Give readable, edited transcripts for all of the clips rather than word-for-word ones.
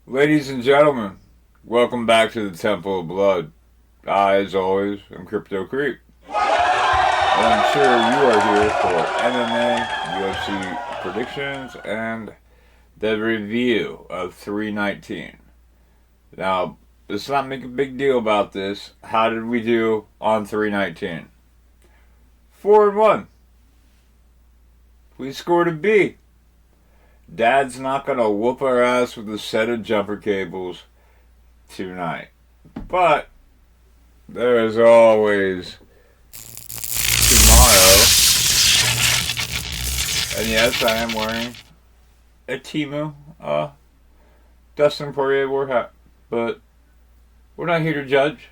Ladies and gentlemen, welcome back to the Temple of Blood. I, as always, am Crypto Creep. And I'm sure you are here for MMA, UFC predictions, and the review of 319. Now, let's not make a big deal about this. How did we do on 319? 4-1. We scored a B. Dad's not gonna whoop our ass with a set of jumper cables tonight. But there is always tomorrow. And yes, I am wearing a Timu Dustin Poirier war hat. But we're not here to judge.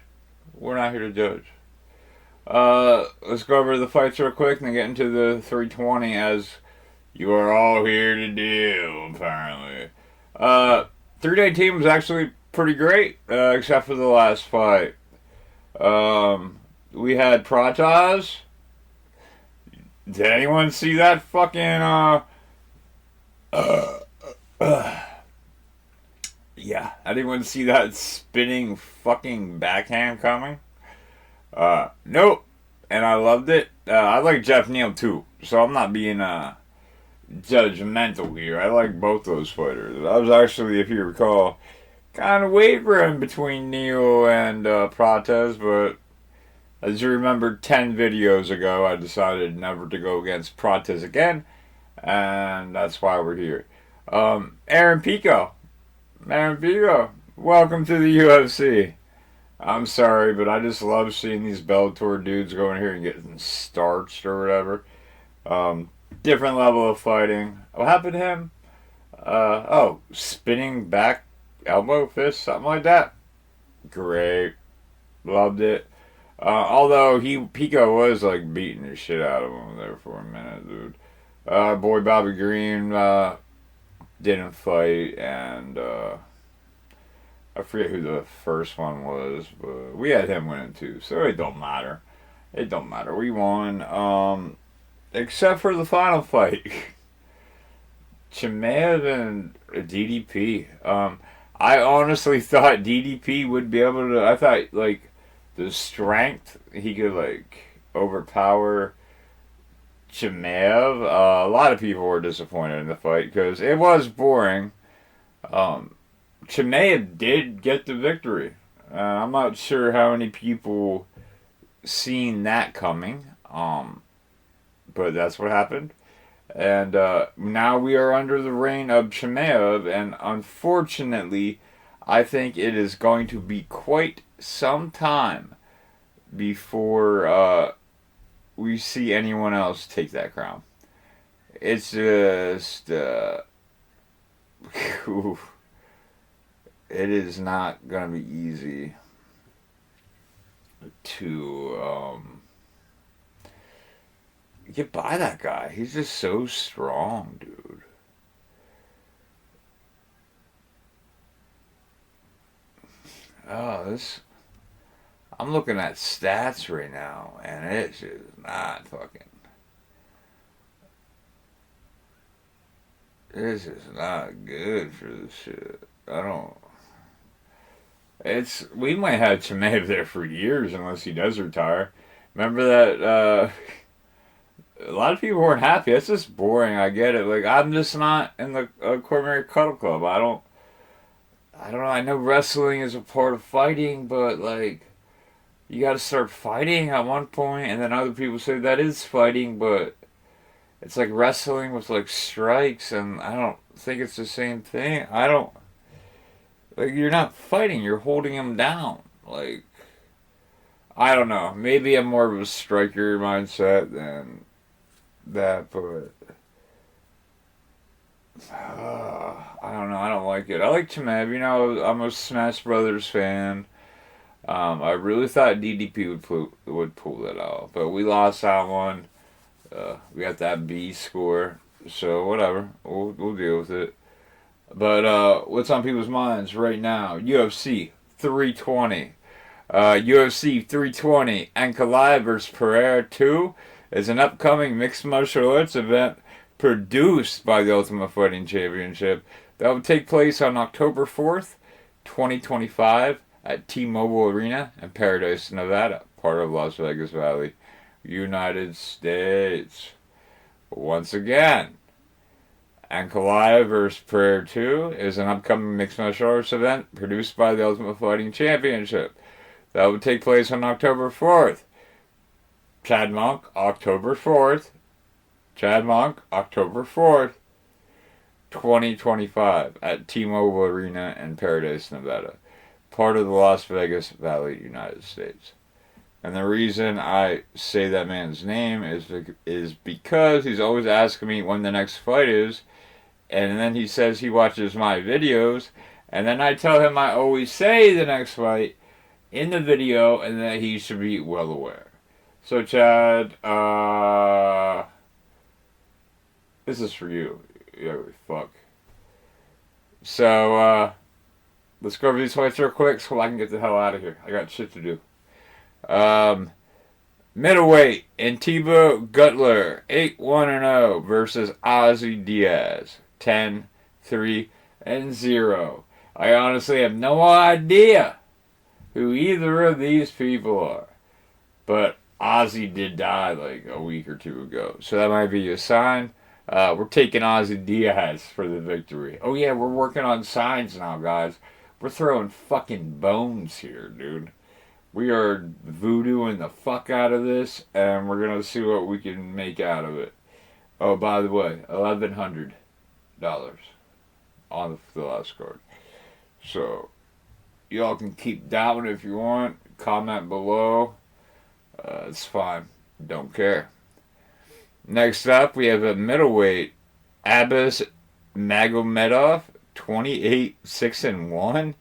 We're not here to judge. Let's go over the fights real quick and then get into the 320 as you are all here to do, apparently. 319 was actually pretty great, except for the last fight. We had Pratas. Did anyone see that fucking, yeah, anyone see that spinning fucking backhand coming? Nope. And I loved it. I like Jeff Neal too, so I'm not being, judgmental here. I like both those fighters. I was actually, if you recall, kind of wavering between Neal and Prates, but as you remember 10 videos ago, I decided never to go against Prates again, and that's why we're here. Aaron Pico. Aaron Pico, welcome to the UFC. I'm sorry, but I just love seeing these Bellator dudes going here and getting starched or whatever. Different level of fighting. What happened to him? Spinning back elbow fist, something like that. Great. Loved it. Although Pico was like beating the shit out of him there for a minute, dude. Boy Bobby Green didn't fight, and I forget who the first one was, but we had him winning too, so it don't matter. It don't matter. We won. Except for the final fight. Chimaev and DDP. I honestly thought DDP would be able to. I thought, like, the strength, he could, like, overpower Chimaev. A lot of people were disappointed in the fight because it was boring. Chimaev did get the victory. I'm not sure how many people seen that coming. But that's what happened. And now we are under the reign of Chimaev, and unfortunately, I think it is going to be quite some time before we see anyone else take that crown. It's just, it is not going to be easy to get by that guy. He's just so strong, dude. Oh, this. I'm looking at stats right now, and it's just not fucking. This is not good for this shit. I don't. It's. We might have Chimaev there for years unless he does retire. Remember that, a lot of people weren't happy. It's just boring. I get it. Like, I'm just not in the Cormier Cuddle Club. I don't know. I know wrestling is a part of fighting, but like, you got to start fighting at one point, and then other people say that is fighting, but it's like wrestling with like strikes, and I don't think it's the same thing. I don't like. You're not fighting. You're holding him down. Like, I don't know. Maybe I'm more of a striker mindset than that, but I don't know. I don't like it. I like Chimaev. You know, I'm a Smash Brothers fan. I really thought DDP would pull that off, but we lost that one. We got that B score, so whatever. We'll deal with it. But what's on people's minds right now? UFC 320. UFC 320 Ankalaev vs Pereira 2 is an upcoming mixed martial arts event produced by the Ultimate Fighting Championship, That will take place on October 4th, 2025 at T-Mobile Arena in Paradise, Nevada, part of Las Vegas Valley, United States. Once again, Ankalaev vs. Prayer 2 is an upcoming mixed martial arts event produced by the Ultimate Fighting Championship. That will take place on October 4th. Chad Monk, October 4th. Chad Monk, October 4th, 2025 at T-Mobile Arena in Paradise, Nevada, part of the Las Vegas Valley, United States. And the reason I say that man's name is because he's always asking me when the next fight is, and then he says he watches my videos, and then I tell him I always say the next fight in the video, and that he should be well aware. So Chad, this is for you. Yeah, fuck. So, let's go over these fights real quick so I can get the hell out of here. I got shit to do. Middleweight, Antiba Gutler, 8-1-0 versus Ozzy Diaz, 10-3-0. I honestly have no idea who either of these people are. But Ozzy did die like a week or two ago. So that might be a sign. We're taking Ozzy Diaz for the victory. Oh yeah, we're working on signs now, guys. We're throwing fucking bones here, dude. We are voodooing the fuck out of this, and we're gonna see what we can make out of it. Oh, by the way, $1,100 on the last card. So, y'all can keep down if you want. Comment below. It's fine. Don't care. Next up, we have a middleweight, Abbas Magomedov, 28-6-1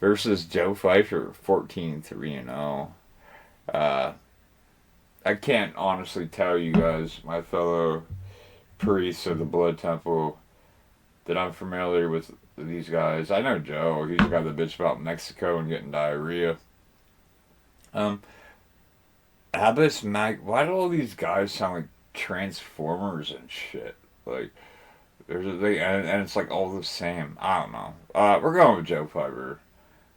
versus Joe Pfeiffer, 14-3-0. I can't honestly tell you guys, my fellow priests of the Blood Temple, that I'm familiar with these guys. I know Joe. He's the guy that bitched about Mexico and getting diarrhea. Abbas why do all these guys sound like Transformers and shit? Like, and it's like all the same. I don't know. We're going with Joe Pfeiffer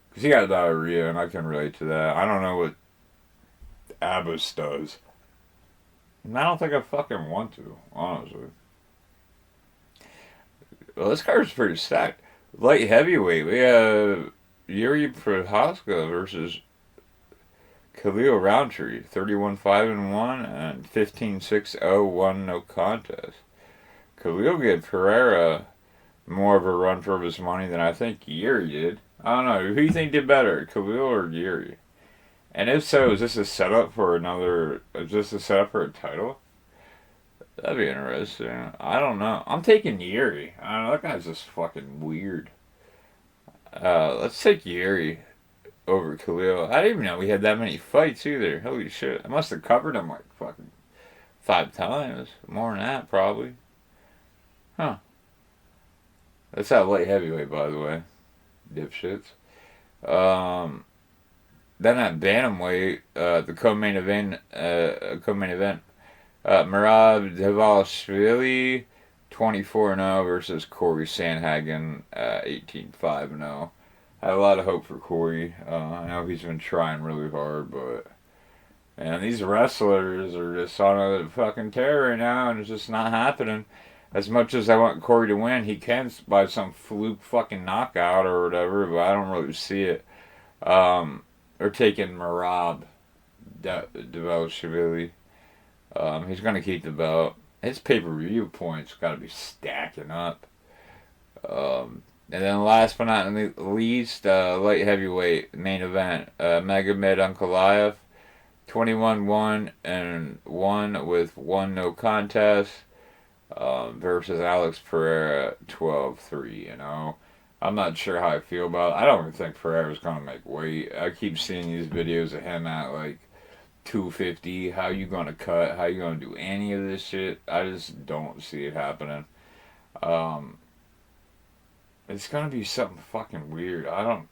because he got diarrhea, and I can relate to that. I don't know what Abbas does, and I don't think I fucking want to, honestly. Well, this card's pretty stacked. Light heavyweight, we have Jiri Prochazka versus Khalil Rountree, 31-5-1 and 15-6-0-1 no contest. Khalil gave Pereira more of a run for his money than I think Jiri did. I don't know. Who do you think did better, Khalil or Jiri? And if so, is this a setup for another? Is this a setup for a title? That'd be interesting. I don't know. I'm taking Jiri. I don't know. That guy's just fucking weird. Let's take Jiri over Khalil. I didn't even know we had that many fights either. Holy shit. I must have covered him like fucking 5 times. More than that, probably. Huh. That's that light heavyweight, by the way. Dipshits. Then at bantamweight, the co-main event, Merab Devalishvili, 24-0 versus Corey Sandhagen, 18-5-0. I have a lot of hope for Corey. I know he's been trying really hard, but man, these wrestlers are just on a fucking tear right now, and it's just not happening. As much as I want Corey to win, he can by some fluke fucking knockout or whatever, but I don't really see it. They're taking Merab Devalishvili. He's going to keep the belt. His pay-per-view points got to be stacking up. And then last but not least, light heavyweight main event, Magomed Ankalaev, 21-1 and 1 with 1 no contest, versus Alex Pereira, 12-3, you know. I'm not sure how I feel about it. I don't even think Pereira's going to make weight. I keep seeing these videos of him at like 250. How you going to cut? How you going to do any of this shit? I just don't see it happening. It's gonna be something fucking weird. I don't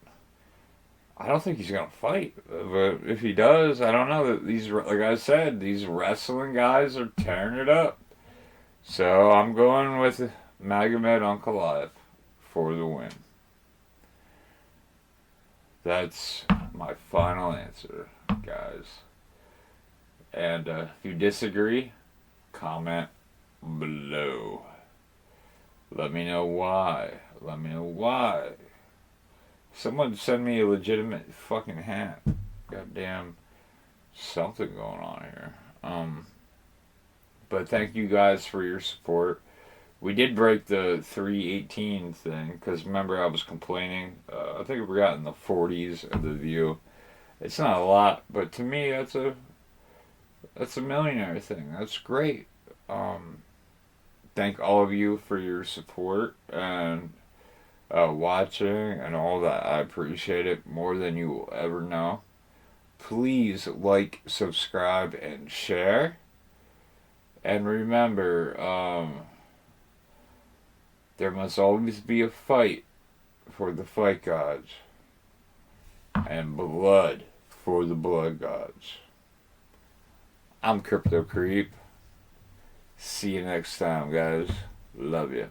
think he's gonna fight, but if he does, I don't know. That these, like I said, these wrestling guys are tearing it up. So I'm going with Magomed Ankalaev for the win. That's my final answer, guys. And if you disagree, comment below. Let me know why. Let me know why. Someone send me a legitimate fucking hat. Goddamn something going on here. But thank you guys for your support. We did break the 318 thing because remember I was complaining. I think we got in the 40s of the view. It's not a lot, but to me that's a millionaire thing. That's great. Thank all of you for your support and watching and all that. I appreciate it more than you will ever know. Please like, subscribe, and share. And remember, there must always be a fight for the fight gods and blood for the blood gods. I'm Crypto Creep. See you next time, guys. Love you.